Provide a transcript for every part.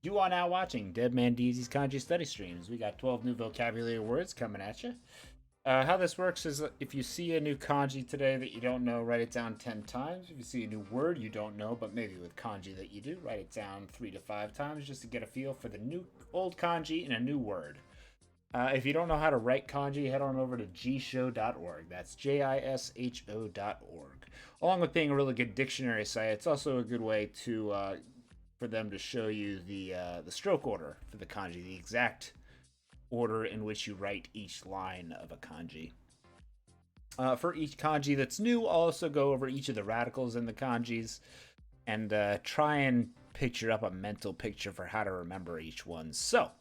You are now watching Dead Man DZ's Kanji Study Streams. We got 12 new vocabulary words coming at you. How this works is if you see a new kanji today that you don't know, write it down 10 times. If you see a new word you don't know, but maybe with kanji that you do, write it down 3 to 5 times just to get a feel for the new old kanji and a new word. If you don't know how to write kanji, head on over to jisho.org. That's JISHO.org. Along with being a really good dictionary site, it's also a good way to for them to show you the stroke order for the kanji, the exact order in which you write each line of a kanji. For each kanji that's new, I'll also go over each of the radicals in the kanjis and try and picture up a mental picture for how to remember each one. So,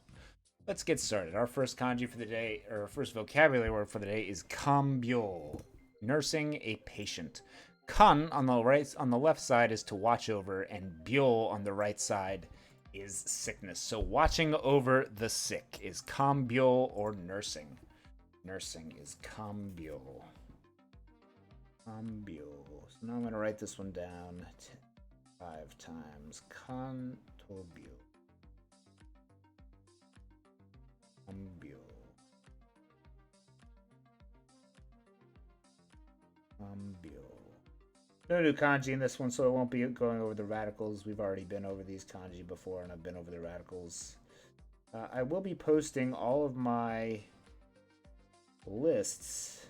let's get started. Our first kanji for the day, or first vocabulary word for the day, is kambyo, nursing a patient. Kan on the left side is to watch over, and byo on the right side is sickness. So watching over the sick is kambyo or nursing. Nursing is kambyo. Kambyo. So now I'm going to write this one down 5 times. Kantobyo. Kambyo. Kambyo. No new kanji in this one, so I won't be going over the radicals. We've already been over these kanji before, and I've been over the radicals. I will be posting all of my lists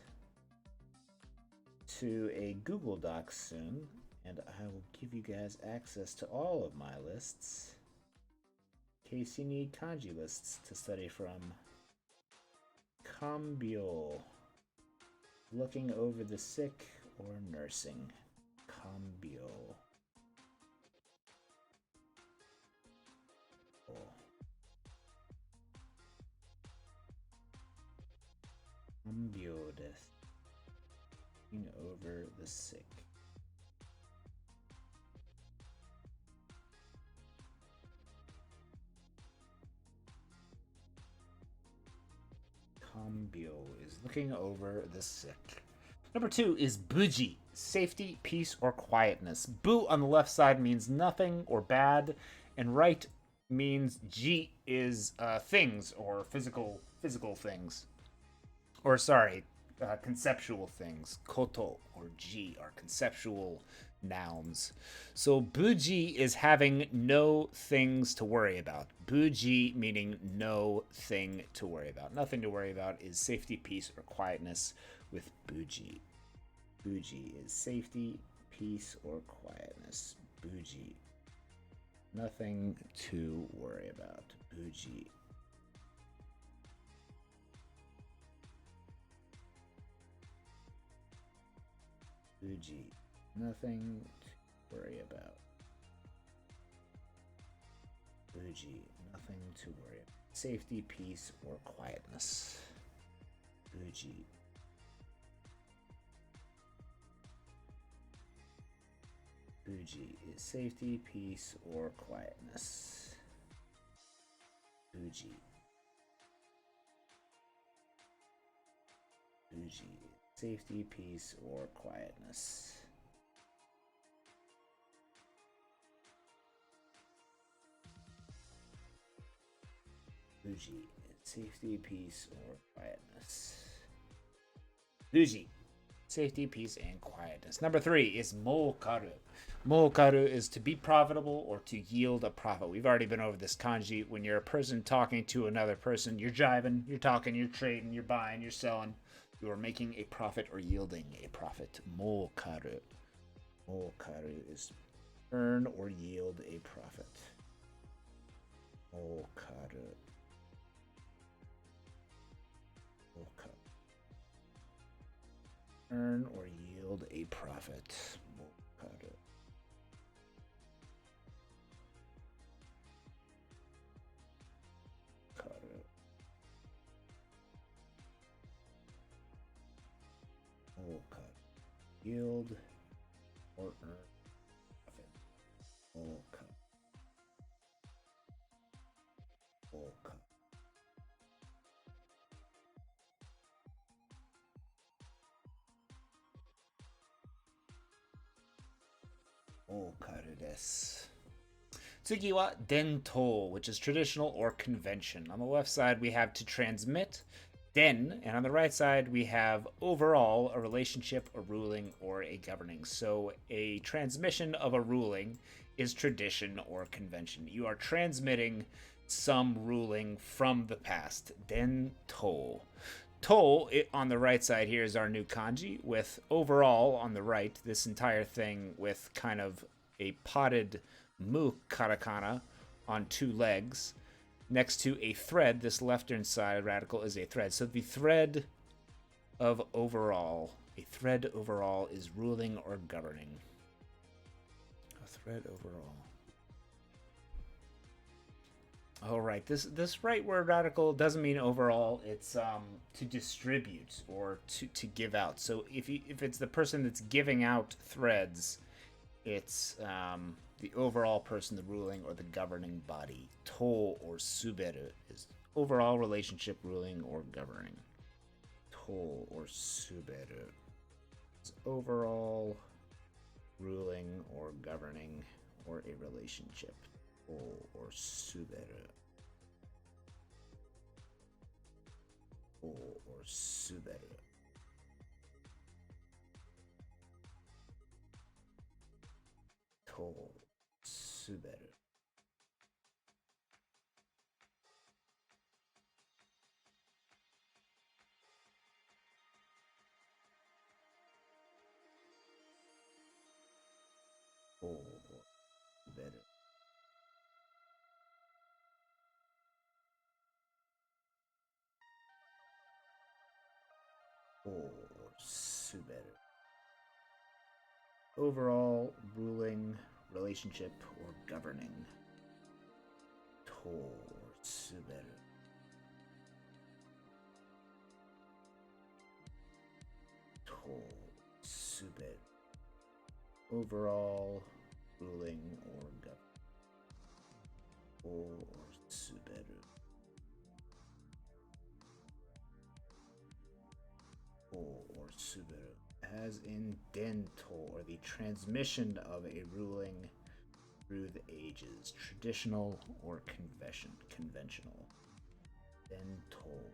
to a Google Doc soon, and I will give you guys access to all of my lists in case you need kanji lists to study from. Kambyo, looking over the sick or nursing. Kambyo. Kambyo desu. Looking over the sick. Kambyo is looking over the sick. Number 2 is buji, safety, peace, or quietness. Bu on the left side means nothing or bad, and right means ji is things or physical things. Or sorry, conceptual things. Koto or ji are conceptual nouns. So buji is having no things to worry about. Buji meaning no thing to worry about. Nothing to worry about is safety, peace, or quietness with buji. Buji is safety, peace, or quietness. Buji. Nothing to worry about. Buji. Buji. Nothing to worry about. Buji. Nothing to worry about. Safety, peace, or quietness. Buji. Buji is safety, peace, or quietness. Buji. Buji is safety, peace, or quietness. Buji is safety, peace, or quietness. Buji. Safety, peace, and quietness. Number 3 is mokaru. Mokaru is to be profitable or to yield a profit. We've already been over this kanji. When you're a person talking to another person, you're jiving, you're talking, you're trading, you're buying, you're selling. You are making a profit or yielding a profit. Mokaru. Mokaru is earn or yield a profit. Mokaru. Mokaru. Earn or yield a profit. Mokaru. Mokaru. Mokaru. Yield or earn profit. Mokaru. Mokaru. Mokaru desu. Tsugi wa dento, which is traditional or convention. On the left side, we have to transmit, den, and on the right side, we have overall, a relationship, a ruling, or a governing. So a transmission of a ruling is tradition or convention. You are transmitting some ruling from the past. Den to. To, on the right side here, is our new kanji, with overall on the right, this entire thing with kind of a potted mu katakana on two legs next to a thread. This left-hand side radical is a thread. So the thread of overall, a thread overall is ruling or governing. A thread overall. All right, this right word radical doesn't mean overall. It's to distribute or to give out. So if it's the person that's giving out threads, it's the overall person, the ruling or the governing body. To or suberu is overall relationship, ruling or governing. To or suberu is overall ruling or governing or a relationship. To or suberu. To or suberu. To suberu. To or suberu. To or suberu. Overall, ruling, relationship, or governing. To or suberu. To suberu. Overall, ruling, or governing. To or suberu. To or suberu. As in dento, or the transmission of a ruling through the ages, traditional or conventional. Dento.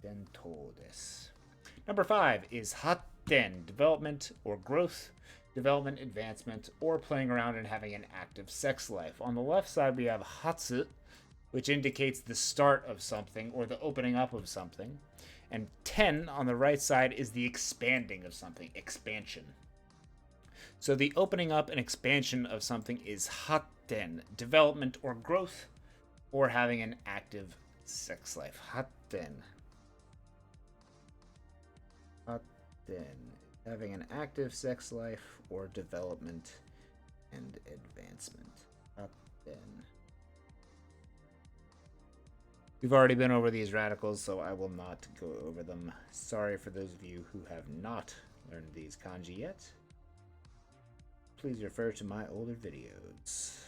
Dento des. Number 5 is hatten, development or growth, development, advancement, or playing around and having an active sex life. On the left side, we have hatsu, which indicates the start of something or the opening up of something. And ten on the right side is the expanding of something, expansion. So the opening up and expansion of something is hatten, development or growth, or having an active sex life. Hatten. Hatten. Having an active sex life or development and advancement. Hatten. We've already been over these radicals, so I will not go over them. Sorry for those of you who have not learned these kanji yet. Please refer to my older videos.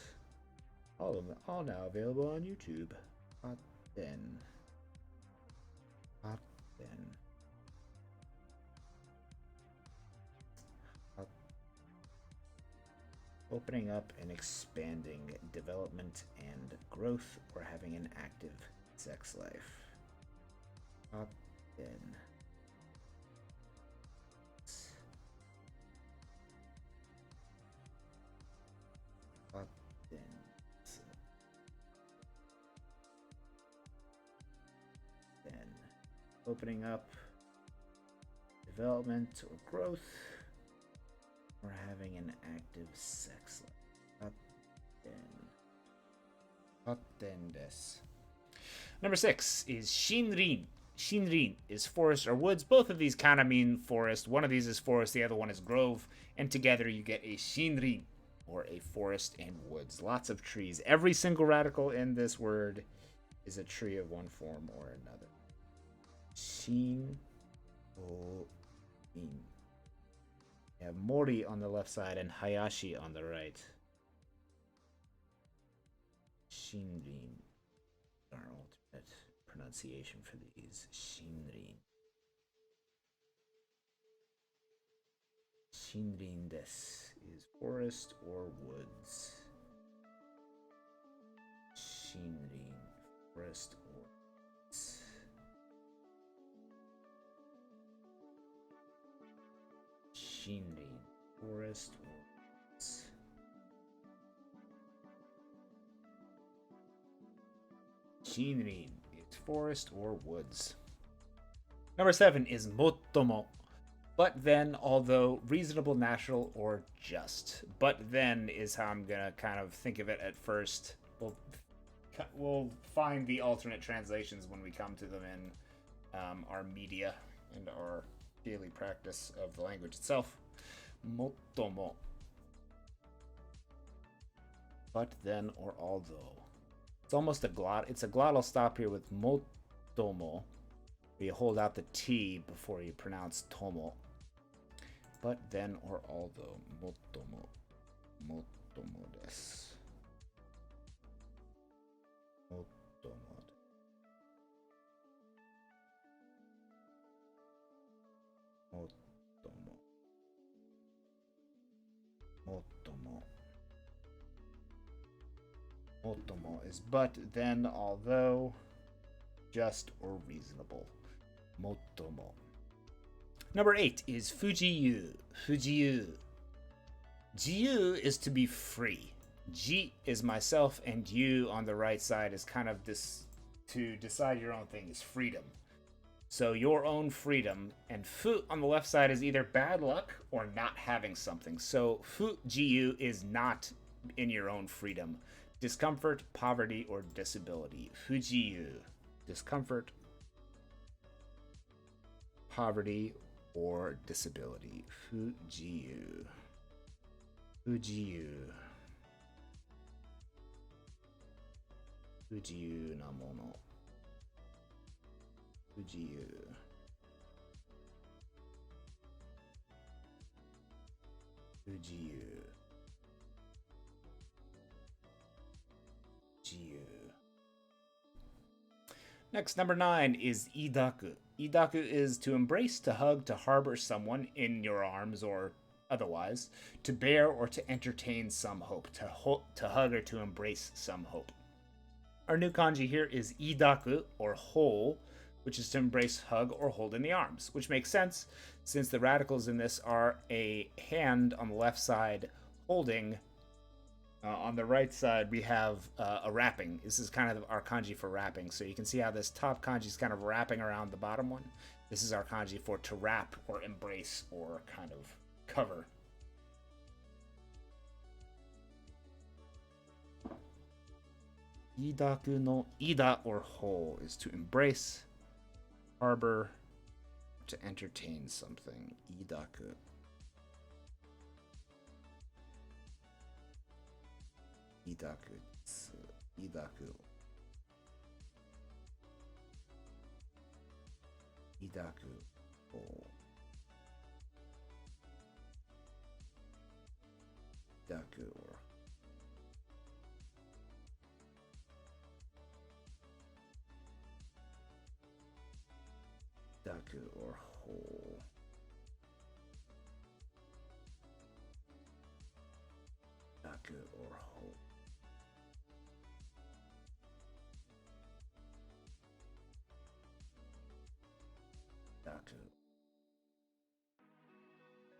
All of them, all now available on YouTube. Hatten. Hatten. Opening up and expanding, development and growth, or having an active sex life. Hatten. Hatten. Then opening up, development or growth, or having an active sex life. Hatten desu. Number 6 is shinrin. Shinrin is forest or woods. Both of these kind of mean forest. One of these is forest, the other one is grove. And together you get a shinrin, or a forest and woods. Lots of trees. Every single radical in this word is a tree of one form or another. Shin. You have Mori on the left side and Hayashi on the right. Shinrin. Our alternate pronunciation for these. Shinrin. Shinrin desu is forest or woods. Shinrin, forest or woods. Shinrin, forest or woods. Shinrin, it's forest or woods. Number 7 is motomo. But then, although reasonable, natural, or just. But then is how I'm gonna kind of think of it at first. We'll find the alternate translations when we come to them in our media and our daily practice of the language itself. Motomo. But then or although. It's almost a it's a glottal stop here with motomo. You hold out the T before you pronounce tomo. But then or although. Motomo. Motomo desu. Motomo. Motomo. Motomo. Motomo is but, then, although, just, or reasonable. Motomo. Number 8 is fujiyu. Fujiyu. Jiyu is to be free. Ji is myself, and you on the right side is kind of this, to decide your own thing, is freedom. So your own freedom, and fu on the left side is either bad luck or not having something. So fujiyu is not in your own freedom. Discomfort, poverty, or disability. Fujiyu. Discomfort, poverty, or disability. Fujiyu. Fujiyu. Fujiyu na mono. Fujiyu. Fujiyu. Fujiyu. Next, number 9 is idaku. Idaku is to embrace, to hug, to harbor someone in your arms or otherwise, to bear or to entertain some hope, to hug or to embrace some hope. Our new kanji here is idaku, or whole, which is to embrace, hug, or hold in the arms, which makes sense since the radicals in this are a hand on the left side holding. On the right side, we have a wrapping. This is kind of our kanji for wrapping. So you can see how this top kanji is kind of wrapping around the bottom one. This is our kanji for to wrap or embrace or kind of cover. Idaku no ida, or whole, is to embrace, harbor, to entertain something. Idaku. Idaku. Idaku. Idaku. Oh. Idaku, or Idaku, or whole. Idaku, or whole.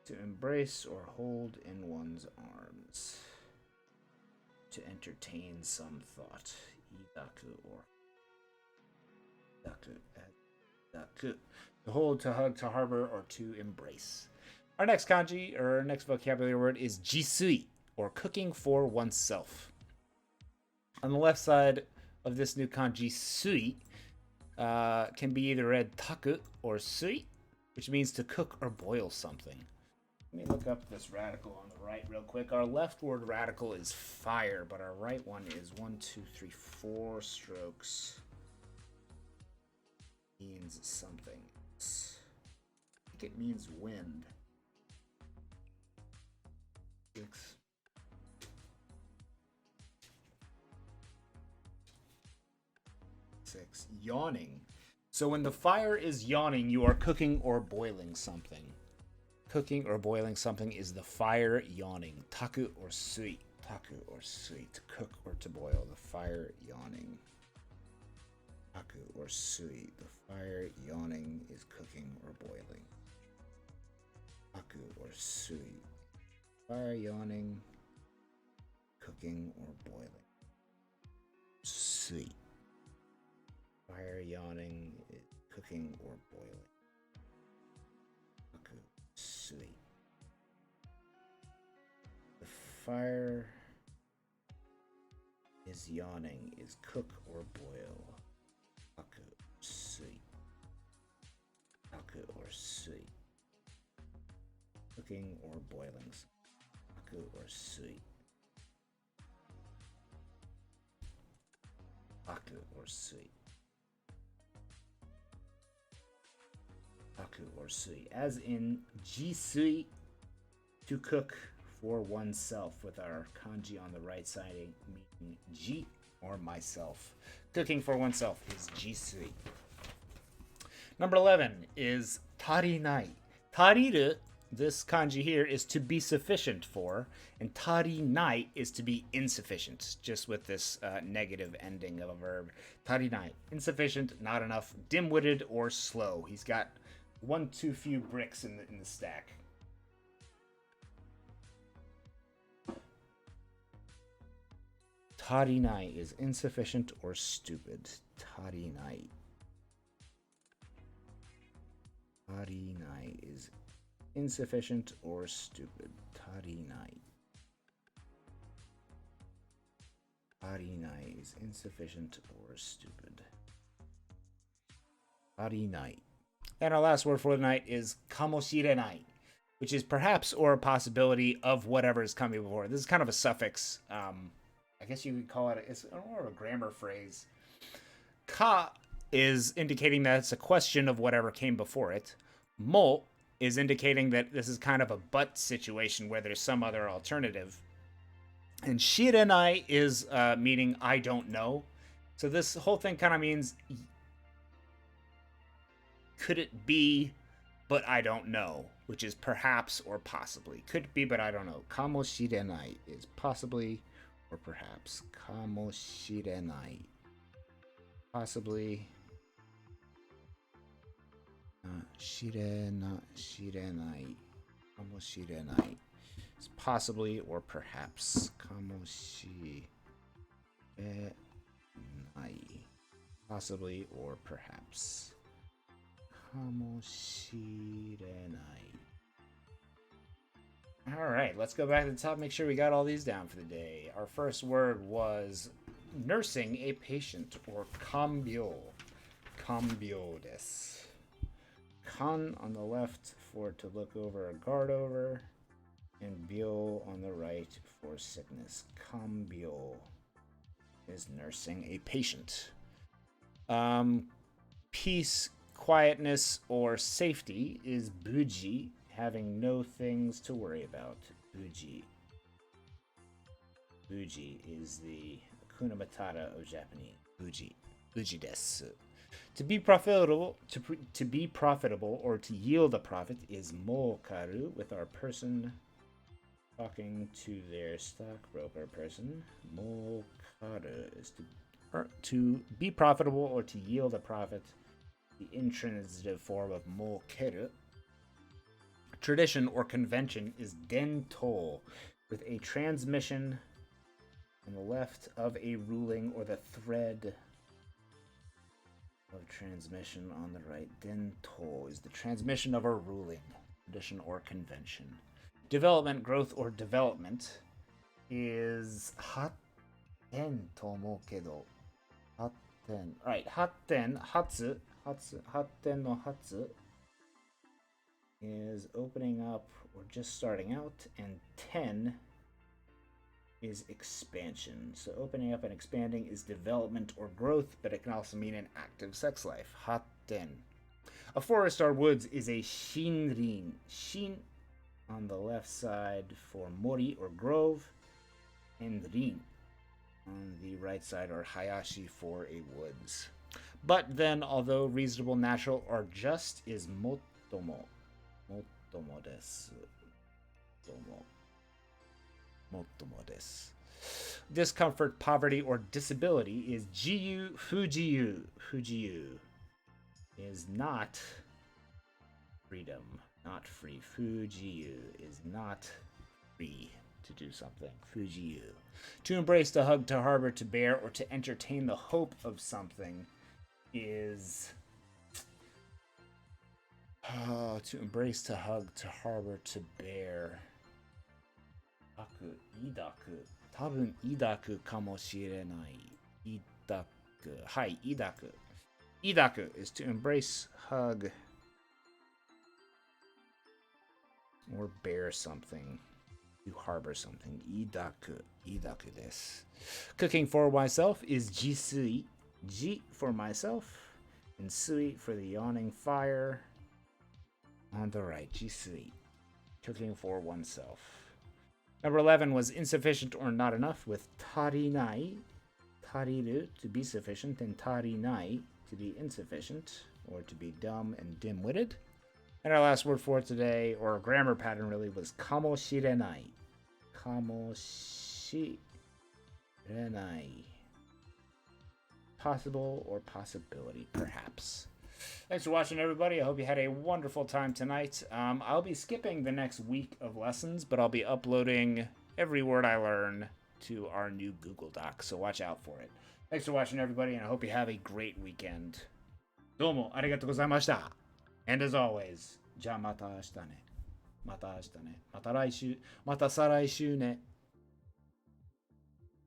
To embrace or hold in one's arms. To entertain some thought. Idaku, or Daku. Daku. To hold, to hug, to harbor, or to embrace. Our next kanji, or our next vocabulary word, is jisui, or cooking for oneself. On the left side of this new kanji, sui, can be either read taku or sui, which means to cook or boil something. Let me look up this radical on the right real quick. Our leftward radical is fire, but our right one is 4 strokes. Means something. I think it means wind. 6. Yawning. So when the fire is yawning, you are cooking or boiling something. cooking or boiling something is the fire yawning. Taku or sui. Taku or sui. To cook or to boil. The fire yawning. Taku or sui. The fire yawning is cooking or boiling. Taku or sui. Fire yawning, cooking or boiling. Sui. Fire yawning is cooking or boiling. Taku sui. The fire is yawning is cook or boil. Taku sui. Taku or sui. Cooking or boiling. Taku or sui. Taku or sui. Taku or sui. As in jisui, to cook for oneself, with our kanji on the right side meaning ji or myself. Cooking for oneself is jisui. Number 11 is tarinai. Tariru, this kanji here, is to be sufficient for, and tarinai is to be insufficient, just with this negative ending of a verb. Tarinai, insufficient, not enough, dim-witted, or slow. He's got one too few bricks in the stack. Tarinai is insufficient or stupid. Tarinai. Tarinai is insufficient or stupid. Tarinai. Tarinai is insufficient or stupid. Tarinai. And our last word for the night is kamoshirenai, which is perhaps or a possibility of whatever is coming before. This is kind of a suffix. I guess you could call it, it's more of a grammar phrase. Ka is indicating that it's a question of whatever came before it. Mo is indicating that this is kind of a but situation where there's some other alternative. And shirenai is meaning I don't know. So this whole thing kind of means, could it be, but I don't know, which is perhaps or possibly. Could be, but I don't know. Kamoshirenai is possibly or perhaps. Kamoshirenai. Possibly. Shirenai. Kamoshirenai. It's possibly or perhaps. Kamoshirenai. Possibly or perhaps. Kamoshirenai. All right, let's go back to the top, make sure we got all these down for the day. Our first word was nursing a patient, or kambyo. Kambyo desu. Kan on the left for to look over or guard over, and byo on the right for sickness. Kambyo is nursing a patient. Peace, quietness, or safety is buji, having no things to worry about. Buji. Buji is the Hakuna Matata of Japanese. Buji. Buji desu. To be profitable, to be profitable or to yield a profit is mokaru, with our person talking to their stockbroker person. Mokaru is to be profitable or to yield a profit. The intransitive form of mokeru. Tradition or convention is dento, with a transmission on the left of a ruling or the thread of transmission on the right. Dento is the transmission of a ruling, tradition or convention. Development, growth, or development is hatten tomokedo. Hatten. Right, hatten, hatsu. Hatten no hatsu is opening up or just starting out, and ten is expansion. So opening up and expanding is development or growth, but it can also mean an active sex life. Hatten. A forest or woods is a shinrin. Shin on the left side for mori or grove, and rin on the right side, or hayashi, for a woods. But then, although reasonable, natural, or just is motomo. Mottomo desu. Domo. Mottomo desu. Discomfort, poverty, or disability is jiyu fujiyu. Fujiyu is not freedom, not free. Fujiyu is not free to do something. Fujiyu. To embrace, to hug, to harbor, to bear, or to entertain the hope of something is to embrace, to hug, to harbor, to bear. Idaku. 多分、抱くかもしれない。抱く。はい、抱く。抱く is to embrace, hug, or bear something. To harbor something. 抱く。抱くです。Cooking for myself is 自炊. Ji for myself. And sui for the yawning fire. On the right, 自炊. Cooking for oneself. Number 11 was insufficient or not enough with tarinai. Tariru, to be sufficient, and tarinai, to be insufficient, or to be dumb and dim-witted. And our last word for today, or grammar pattern really, was kamoshirenai. Kamoshirenai. Possible or possibility, perhaps. Thanks for watching, everybody. I hope you had a wonderful time tonight. I'll be skipping the next week of lessons, but I'll be uploading every word I learn to our new Google Doc, so watch out for it. Thanks for watching, everybody, and I hope you have a great weekend. Domo arigatou gozaimashita. And as always, じゃあまた明日ね。また明日ね。また来週。また再来週ね。